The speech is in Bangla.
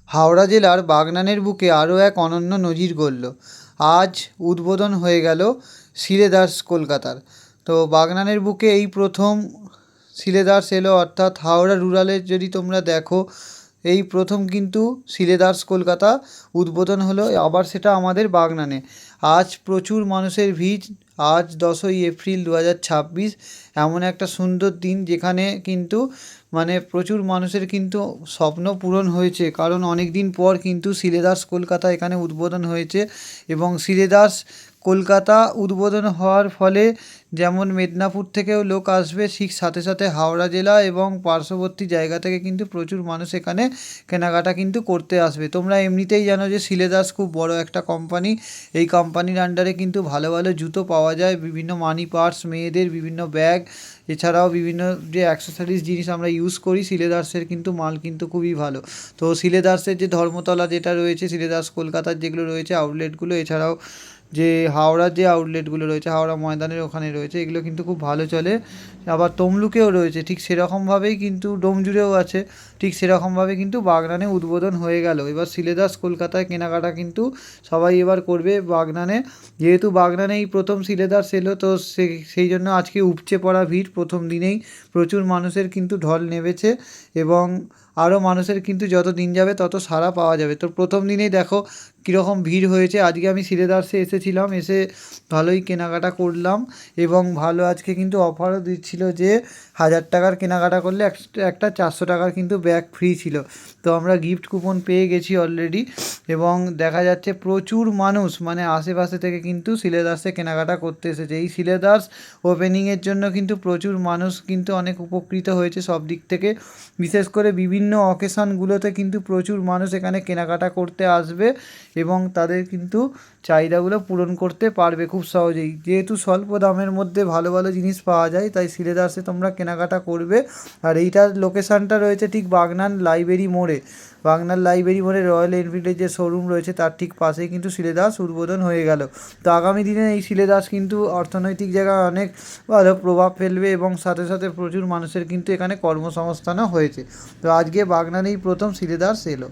হাওড়া জেলার বাগনানের বুকে আরও এক অনন্য নজির গড়ল। আজ উদ্বোধন হয়ে গেল সিলেদার্স কলকাতার। তো বাগনানের বুকে এই প্রথম সিলেদার্স এলো, অর্থাৎ হাওড়া রুরালের যদি তোমরা দেখো, এই প্রথম কিন্তু সিলেদার্স কলকাতা উদ্বোধন হলো, আবার সেটা আমাদের বাগনানে। আজ প্রচুর মানুষের ভিড়। আজ 10ই এপ্রিল 2026, এমন একটা সুন্দর দিন যেখানে কিন্তু মানে প্রচুর মানুষের কিন্তু স্বপ্ন পূরণ হয়েছে, কারণ অনেক দিন পর কিন্তু সিলেদার্স কলকাতা এখানে উদ্বোধন হয়েছে। এবং সিলেদার্স কলকাতা উদ্বোধন হওয়ার ফলে যেমন মেদিনীপুর থেকেও লোক আসবে, ঠিক সাথে সাথে হাওড়া জেলা এবং পার্শ্ববর্তী জায়গা থেকে কিন্তু প্রচুর মানুষ এখানে কেনাকাটা কিন্তু করতে আসবে। তোমরা এমনিতেই জানো যে সিলেদার্স খুব বড় একটা কোম্পানি। এই কোম্পানির আন্ডারে কিন্তু ভালো ভালো জুতো পাওয়া যায়, বিভিন্ন মানি পার্স, মেয়েদের বিভিন্ন ব্যাগ, এছাড়াও বিভিন্ন যে অ্যাক্সেসরিজ জিনিস আমরা ইউজ করি, সিলেদার্সের কিন্তু মাল কিন্তু খুবই ভালো। তো সিলেদার্সের যে ধর্মতলা যেটা রয়েছে, সিলেদার্স কলকাতার যেগুলো রয়েছে আউটলেটগুলো, এছাড়াও যে হাওড়ার যে আউটলেটগুলো রয়েছে, হাওড়া ময়দানের ওখানে রয়েছে, এগুলো কিন্তু খুব ভালো চলে। আবার তমলুকেও রয়েছে, ঠিক সেরকমভাবেই কিন্তু ডোমজুড়েও আছে, ঠিক সেরকমভাবে কিন্তু বাগনানে উদ্বোধন হয়ে গেল। এবার সিলেদার্স কলকাতায় কেনাকাটা কিন্তু সবাই এবার করবে বাগনানে। যেহেতু বাগনানে এই প্রথম সিলেদার্স এলো, তো সেই জন্য আজকে উপচে পড়া ভিড়। প্রথম দিনেই প্রচুর মানুষের কিন্তু ঢল নেমেছে, এবং আরও মানুষের কিন্তু যত দিন যাবে তত সাড়া পাওয়া যাবে। তো প্রথম দিনেই দেখো কীরকম ভিড় হয়েছে। আজকে আমি সিলেদার্সে এসেছিলাম, এসে ভালোই কেনাকাটা করলাম, এবং ভালো আজকে কিন্তু অফারও দিচ্ছিল যে 1000 টাকার কেনাকাটা করলে একটা 400 টাকার কিন্তু ব্যাগ ফ্রি ছিল। তো আমরা গিফট কুপন পেয়ে গেছি অলরেডি, এবং দেখা যাচ্ছে প্রচুর মানুষ মানে আশেপাশে থেকে কিন্তু সিলেদার্সে কেনাকাটা করতে এসেছে। এই সিলেদার্স ওপেনিংয়ের জন্য কিন্তু প্রচুর মানুষ কিন্তু অনেক উপকৃত হয়েছে সব দিক থেকে। বিশেষ করে বিভিন্ন অকেশনগুলোতে কিন্তু প্রচুর মানুষ এখানে কেনাকাটা করতে আসবে, এবং তাদের কিন্তু চাহিদাগুলো পূরণ করতে পারবে খুব সহজেই। যেহেতু স্বল্প দামের মধ্যে ভালো ভালো জিনিস পাওয়া যায়, তাই সিলেদার্সে তোমরা কেনাকাটা করবে। আর এইটার লোকেশানটা রয়েছে ঠিক বাগনান লাইব্রেরি মোড়ে। বাগনান লাইব্রেরি মোড়ে রয়্যাল এনফিল্ডের যে শোরুম রয়েছে তার ঠিক পাশেই কিন্তু সিলেদার্স উদ্বোধন হয়ে গেল। তো আগামী দিনে এই সিলেদার্স কিন্তু অর্থনৈতিক জায়গায় অনেক ভালো প্রভাব ফেলবে, এবং সাথে সাথে প্রচুর মানুষের কিন্তু এখানে কর্মসংস্থানও হয়েছে। তো আজকে বাগনানেই প্রথম সিলেদার্স এলো।